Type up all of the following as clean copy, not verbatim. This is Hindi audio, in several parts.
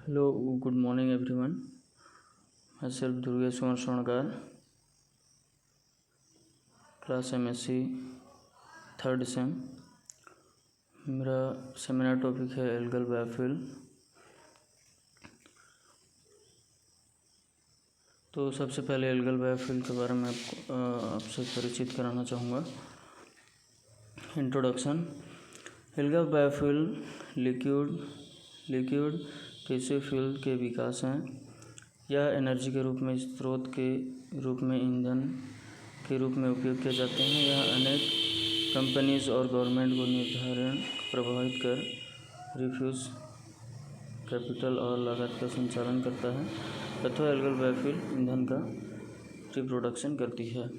Hello, good morning everyone. Myself Durgesh Kumar Sonakar, class MSc third same. मेरा सेमिनार टॉपिक है एल्गल बायोफ्यूल। तो सबसे पहले एल्गल बायोफ्यूल के बारे में आपसे परिचित कराना चाहूँगा। इंट्रोडक्शन। एल्गल बायोफ्यूल लिक्विड गैसीय फ्यूल के विकास हैं। यह एनर्जी के रूप में स्रोत के रूप में ईंधन के रूप में उपयोग किए जाते हैं। यह अनेक कंपनीज और गवर्नमेंट को निर्धारण प्रभावित कर रिफ्यूज कैपिटल और लागत का संचालन करता है अथवा एल्गल बायोफ्यूल ईंधन का रिप्रोडक्शन करती है,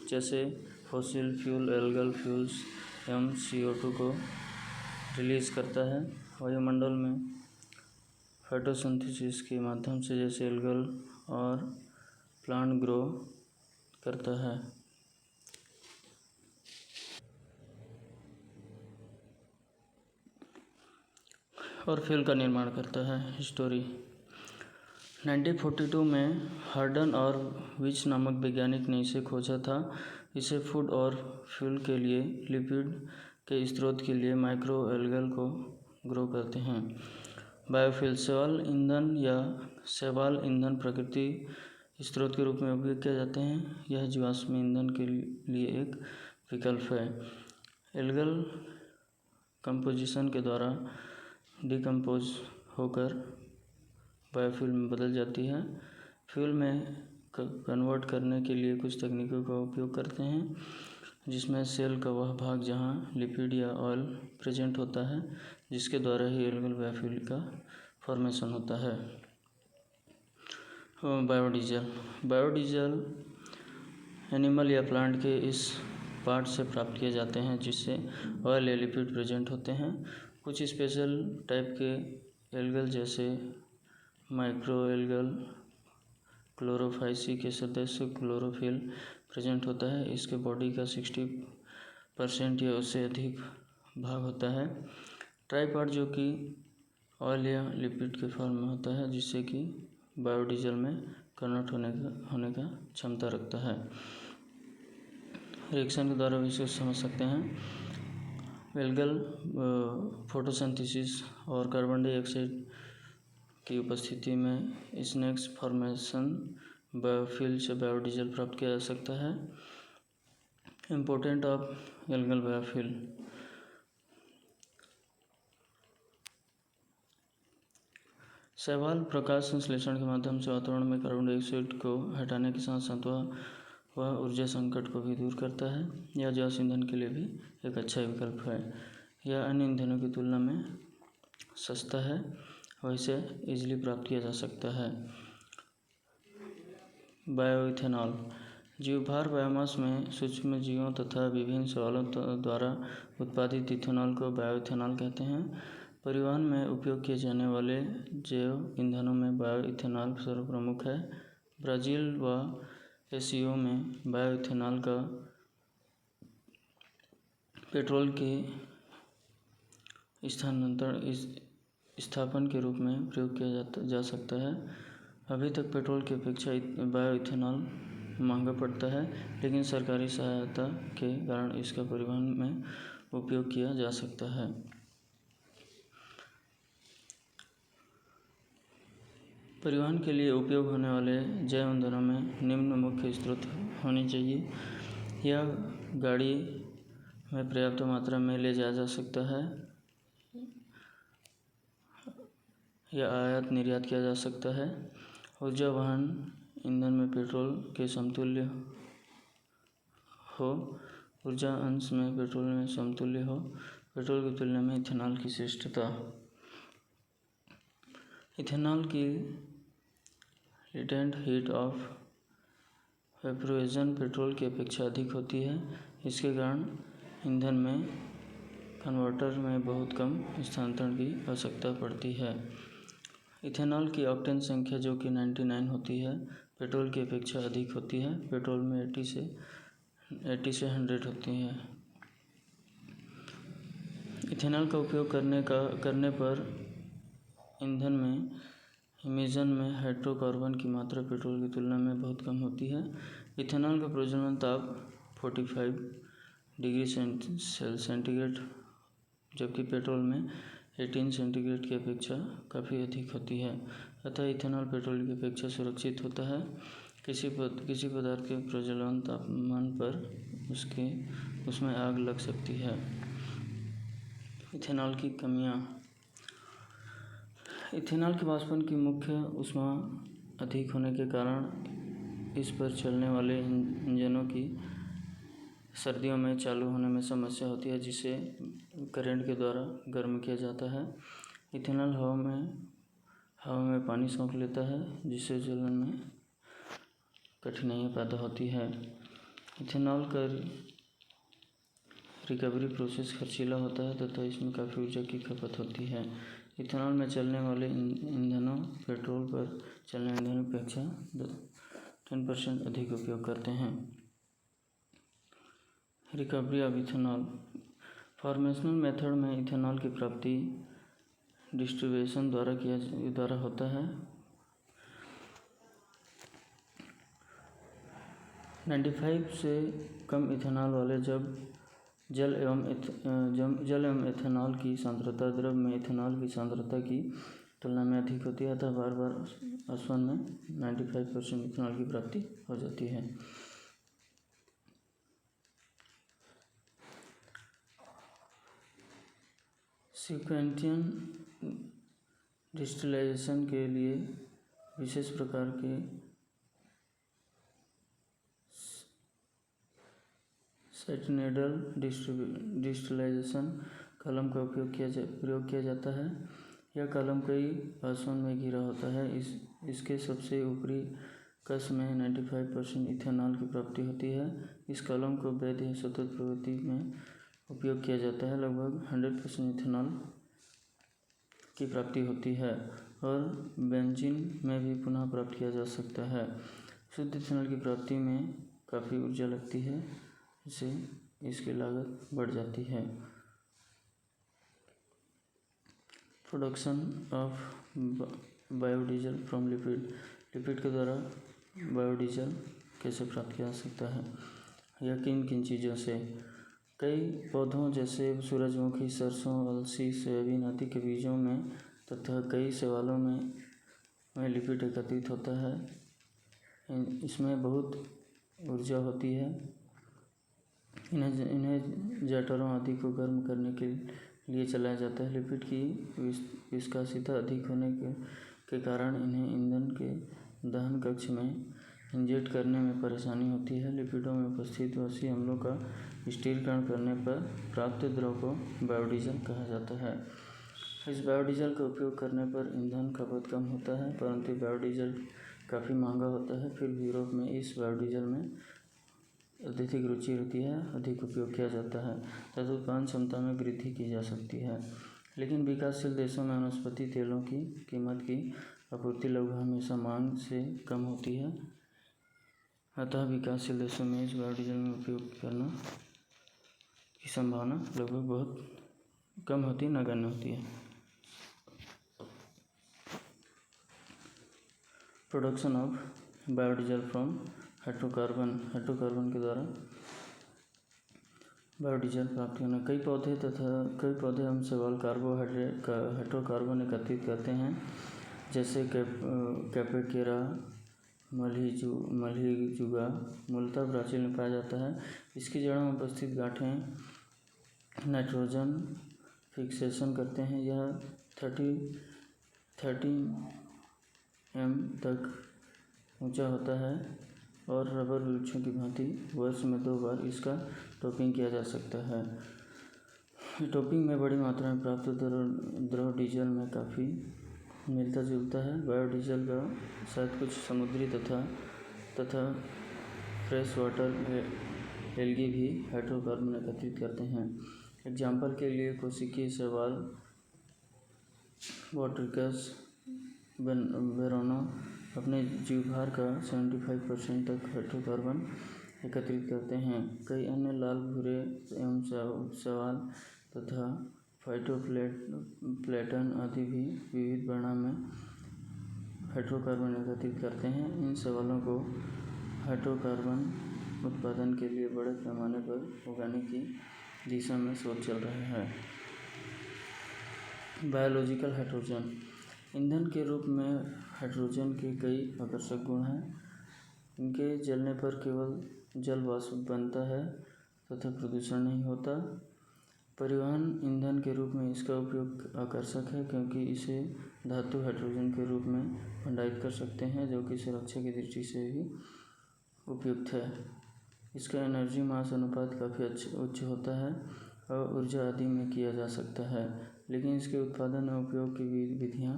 जैसे फॉसिल फ्यूल एल्गल फ्यूल्स एवं CO2 को रिलीज करता है वायुमंडल में फोटोसिंथेसिस के माध्यम से, जैसे एल्गल और प्लांट ग्रो करता है। और फ्यूल का निर्माण करता है। हिस्टोरी। 1942 में हार्डन और विच नामक वैज्ञानिक ने इसे खोजा था। इसे फूड और फ्यूल के लिए लिपिड के स्रोत के लिए माइक्रो एल्गल को ग्रो करते हैं। बायोफ्यूल शैवाल ईंधन या शैवाल ईंधन प्रकृति स्रोत के रूप में उपयोग किए जाते हैं। यह जीवाश्म ईंधन के लिए एक विकल्प है। एल्गल कंपोजिशन के द्वारा डिकम्पोज होकर बायोफ्यूल में बदल जाती है। फ्यूल में कन्वर्ट करने के लिए कुछ तकनीकों का उपयोग करते हैं, जिसमें सेल का वह भाग जहां लिपिड या ऑयल प्रेजेंट होता है, जिसके द्वारा ही एल्गल बायोफ्यूल का फॉर्मेशन होता है। बायोडीजल एनिमल या प्लांट के इस पार्ट से प्राप्त किए जाते हैं जिससे ऑयल या लिपिड प्रेजेंट होते हैं। कुछ स्पेशल टाइप के एल्गल जैसे माइक्रो एल्गल क्लोरोफाइसी के सदस्य क्लोरोफिल प्रेजेंट होता है। इसके बॉडी का 60% या उससे अधिक भाग होता है। ट्राइपार्ट जो कि ऑयल या लिपिड के फॉर्म में होता है, जिससे कि बायोडीजल में कन्वर्ट होने का क्षमता रखता है। रिएक्शन के द्वारा भी इसे समझ सकते हैं। एल्गल फोटोसिंथेसिस और कार्बन डाइऑक्साइड की उपस्थिति में स्नेक्स फॉर्मेशन बायोफ्यूल से बायोडीजल प्राप्त किया जा सकता है। Important of algal biofuel. शैवाल प्रकाश संश्लेषण के माध्यम से वातावरण में कार्बन डाइऑक्साइड को हटाने के साथ साथ वह ऊर्जा संकट को भी दूर करता है। यह जैव ईंधन के लिए भी एक अच्छा विकल्प है। यह अन्य ईंधनों की तुलना में सस्ता है और इसे इजीली प्राप्त किया जा सकता है। बायोइथेनॉल। जीवभार बायोमास में सूक्ष्म जीवों तथा विभिन्न शैवालों द्वारा उत्पादित इथेनॉल को बायोइथेनॉल कहते हैं। परिवहन में उपयोग किए जाने वाले जैव ईंधनों में बायोइथेनॉल सर्वप्रमुख है। ब्राज़ील व एशिया में बायोइथेनॉल का पेट्रोल के स्थापन के रूप में प्रयोग किया जा सकता है। अभी तक पेट्रोल की अपेक्षा बायोइथेनॉल महंगा पड़ता है, लेकिन सरकारी सहायता के कारण इसका परिवहन में उपयोग किया जा सकता है। परिवहन के लिए उपयोग होने वाले जैव ईंधनों में निम्न मुख्य स्रोत होने चाहिए। यह गाड़ी में पर्याप्त मात्रा में ले जाया जा सकता है या आयात निर्यात किया जा सकता है। ऊर्जा वाहन ईंधन में पेट्रोल के समतुल्य हो। ऊर्जा अंश में पेट्रोल में समतुल्य हो। पेट्रोल की तुलना में इथेनॉल की श्रेष्ठता। इथेनॉल की latent heat of vaporisation petrol की अपेक्षा अधिक होती है। इसके कारण ईंधन में कन्वर्टर में बहुत कम स्थानांतरण की आवश्यकता पड़ती है। इथेनॉल की ऑक्टेन संख्या जो कि 99 होती है, पेट्रोल की अपेक्षा अधिक होती है। पेट्रोल में 80 से 100 होती है। इथेनॉल का उपयोग करने पर ईंधन में इमिशन में हाइड्रोकार्बन की मात्रा पेट्रोल की तुलना में बहुत कम होती है। इथेनॉल का प्रज्वलन ताप 45 डिग्री सेंटीग्रेड जबकि पेट्रोल में 18 सेंटीग्रेड की अपेक्षा काफ़ी अधिक होती है। अतः इथेनॉल पेट्रोल की अपेक्षा सुरक्षित होता है। किसी पदार्थ के प्रज्वलन तापमान पर उसमें आग लग सकती है। इथेनॉल की कमियाँ। इथेनॉल के वाष्पन की मुख्य ऊष्मा अधिक होने के कारण इस पर चलने वाले इंजनों की सर्दियों में चालू होने में समस्या होती है, जिसे करंट के द्वारा गर्म किया जाता है। इथेनॉल हवा में पानी सोख लेता है, जिससे जलन में कठिनाइयाँ पैदा होती है। इथेनॉल का रिकवरी प्रोसेस खर्चीला होता है तथा इसमें काफ़ी ऊर्जा की खपत होती है। इथेनॉल में चलने वाले ईंधनों पेट्रोल पर चलने वाले ईंधनों की अपेक्षा 10% अधिक उपयोग करते हैं। Recovery of ethanol. Formational method में इथेनॉल की प्राप्ति डिस्टिलेशन द्वारा होता है। 95 से कम इथेनॉल वाले जल एवं इथेनॉल की सांद्रता द्रव में इथेनॉल की सांद्रता की तुलना में अधिक होती है, अतः बार आसवन में 95% इथेनॉल की प्राप्ति हो जाती है। सीक्वेंशियल डिस्टिलेशन के लिए विशेष प्रकार के सेटेनाइडल डिस्टिलेशन कॉलम का प्रयोग किया जाता है। यह कॉलम कई आसवन में घिरा होता है। इसके सबसे ऊपरी कक्ष में 95% इथेनॉल की प्राप्ति होती है। इस कॉलम को वैध या सतत प्रवृत्ति में उपयोग किया जाता है। लगभग 100% इथेनॉल की प्राप्ति होती है और बेंजीन में भी पुनः प्राप्त किया जा सकता है। शुद्ध इथेनॉल की प्राप्ति में काफ़ी ऊर्जा लगती है, इससे इसकी लागत बढ़ जाती है। Production of biodiesel from lipid के द्वारा बायोडीजल कैसे प्राप्त किया जा सकता है? यह किन चीज़ों से? कई पौधों जैसे सूरजमुखी, सरसों, अलसी, सोयाबीन आदि के बीजों में तथा कई शैवालों में लिपिड एकत्रित होता है। इसमें बहुत ऊर्जा होती है। इन्हें जेटरों आदि को गर्म करने के लिए चलाया जाता है। लिपिड की विस्कोसिटी अधिक होने के कारण इन्हें ईंधन के दहन कक्ष में इंजेक्ट करने में परेशानी होती है। लिपिडों में उपस्थित वसी अम्लों का स्थिरीकरण करने पर प्राप्त द्रव को बायोडीजल कहा जाता है। इस बायोडीजल का उपयोग करने पर ईंधन खपत कम होता है, परंतु बायोडीजल काफ़ी महंगा होता है। फिर भी यूरोप में इस बायोडीजल में अत्यधिक रुचि होती है, अधिक उपयोग किया जाता है तथा उत्पादन क्षमता में वृद्धि की जा सकती है। लेकिन विकासशील देशों में वनस्पति तेलों की कीमत की आपूर्ति लगभग हमेशा मांग से कम होती है, अतः विकासशील देशों में इस बायोडीजल में उपयोग करना की संभावना लगभग बहुत कम होती, नगण्य होती है। Production of biodiesel from hydrocarbon के द्वारा बायोडीजल प्राप्त करना। कई पौधे एवं शैवाल हाइड्रोकार्बन एकत्रित करते हैं, जैसे कैपेकेरा, मल्हीजुगा मूलतः ब्राज़ील में पाया जाता है। इसकी जड़ों में उपस्थित गांठें नाइट्रोजन फिक्सेशन करते हैं। यह 30 m तक ऊंचा होता है और रबर वृक्षों की भांति वर्ष में 2 बार इसका टॉपिंग किया जा सकता है। टॉपिंग में बड़ी मात्रा में प्राप्त द्रव डीजल में काफ़ी मिलता जुलता है। बायोडीजल का शायद कुछ समुद्री तथा फ्रेश वाटर एल्गी भी हाइड्रोकार्बन एकत्रित करते हैं। एग्जाम्पल के लिए कोशिकीय शैवाल वॉटरकस वेरोना अपने जीवभार का 75% तक हाइड्रोकार्बन एकत्रित करते हैं। कई अन्य लाल भूरे एवं शैवाल तथा फाइटोप्लैंक्टन आदि भी विविध वर्णों में हाइड्रोकार्बन एकत्रित करते हैं। इन सवालों को हाइड्रोकार्बन उत्पादन के लिए बड़े पैमाने पर उगाने की दिशा में शोध चल रहा है। Biological hydrogen. ईंधन के रूप में हाइड्रोजन के कई आकर्षक गुण हैं। इनके जलने पर केवल जल वाष्प बनता है तथा प्रदूषण नहीं होता। परिवहन ईंधन के रूप में इसका उपयोग आकर्षक है क्योंकि इसे धातु हाइड्रोजन के रूप में भंडारित कर सकते हैं, जो कि सुरक्षा की दृष्टि से भी उपयुक्त है। इसका एनर्जी मास अनुपात काफ़ी उच्च होता है और ऊर्जा आदि में किया जा सकता है, लेकिन इसके उत्पादन और उपयोग की विधियाँ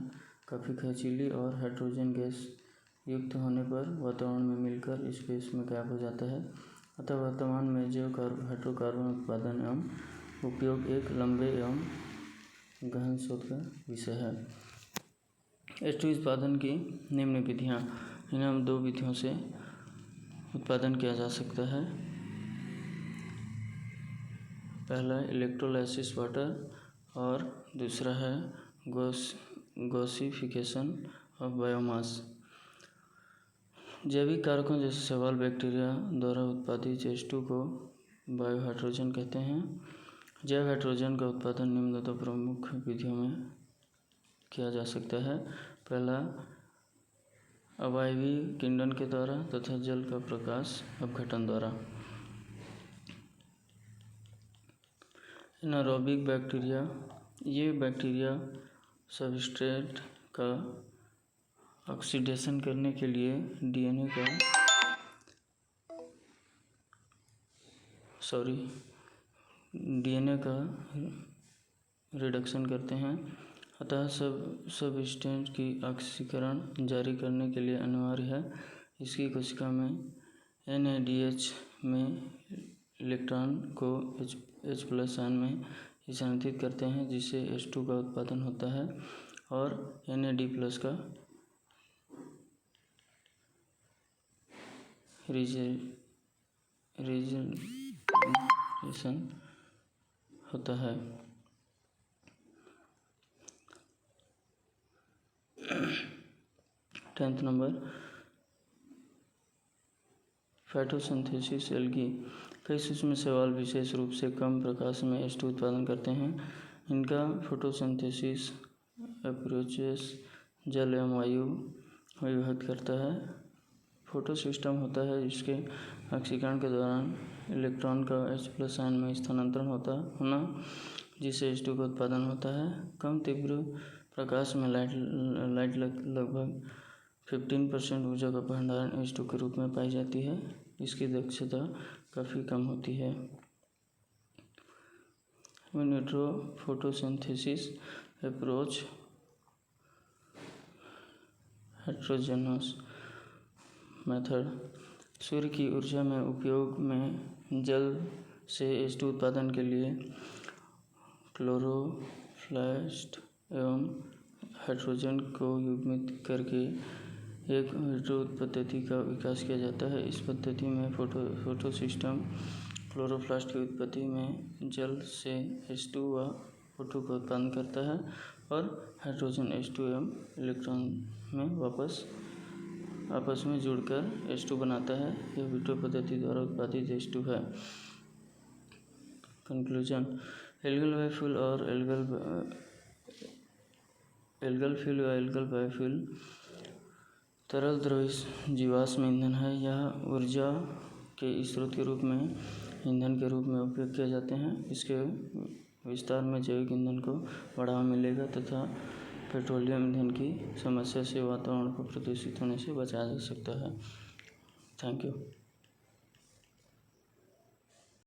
काफ़ी खर्चीली और हाइड्रोजन गैस युक्त होने पर वातावरण में मिलकर स्पेस में गायब हो जाता है। अतः वर्तमान में जैव हाइड्रोकार्बन उत्पादन एवं उपयोग एक लंबे एवं गहन शोध का विषय है। H2 उत्पादन की निम्न विधियाँ। इन्हें 2 विधियों से उत्पादन किया जा सकता है। पहला इलेक्ट्रोलाइसिस वाटर और दूसरा है गैसिफिकेशन ऑफ बायोमास। जैविक कारकों जैसे शैवाल बैक्टीरिया द्वारा उत्पादित H2 को बायोहाइड्रोजन कहते हैं। जैव हाइड्रोजन का उत्पादन निम्न 2 प्रमुख विधियों में किया जा सकता है। पहला अवायवीय किंडन के द्वारा तथा जल का प्रकाश अपघटन द्वारा। Anaerobic bacteria. ये बैक्टीरिया सबस्ट्रेट का ऑक्सीडेशन करने के लिए डीएनए का रिडक्शन करते हैं। अतः सबस्ट्रेट की ऑक्सीकरण जारी करने के लिए अनिवार्य है। इसकी कोशिका में NADH में इलेक्ट्रॉन को H+ आयन में स्थानांतरित करते हैं, जिससे H2 का उत्पादन होता है और NAD+ का रिजनरेशन होता है। 10th number photosynthesis algae. कई सूक्ष्म शैवाल विशेष रूप से कम प्रकाश में H2 उत्पादन करते हैं। इनका फोटोसिंथेसिस अप्रोचेस जल एवं वायु में विभक्त करता है। फोटो सिस्टम होता है जिसके ऑक्सीकरण के दौरान इलेक्ट्रॉन का H+ आयन में स्थानांतरण होना, जिससे H2 का उत्पादन होता है। कम तीव्र प्रकाश में लाइट लगभग 15% ऊर्जा का भंडारण H2 के रूप में पाई जाती है। इसकी दक्षता काफ़ी कम होती है। In vitro photosynthesis approach heterogeneous method. सूर्य की ऊर्जा में उपयोग में जल से H2 उत्पादन के लिए क्लोरोप्लास्ट एवं हाइड्रोजन को युग्मित करके एक विट्रो पद्धति का विकास किया जाता है। इस पद्धति में फोटो सिस्टम क्लोरोप्लास्ट की उत्पत्ति में जल से H2 व O2 का उत्पादन करता है और हाइड्रोजन H2 एवं इलेक्ट्रॉन में आपस में जुड़कर H2 बनाता है। यह विट्रो पद्धति द्वारा उत्पादित H2 है। कंक्लूजन। एल्गल बायोफ्यूल और एल्गल बायोफ्यूल तरल द्रव्य जीवाश्म ईंधन है। यह ऊर्जा के स्रोत के रूप में ईंधन के रूप में उपयोग किए जाते हैं। इसके विस्तार में जैविक ईंधन को बढ़ावा मिलेगा तथा पेट्रोलियम ईंधन की समस्या से वातावरण को प्रदूषित होने से बचाया जा सकता है। Thank you.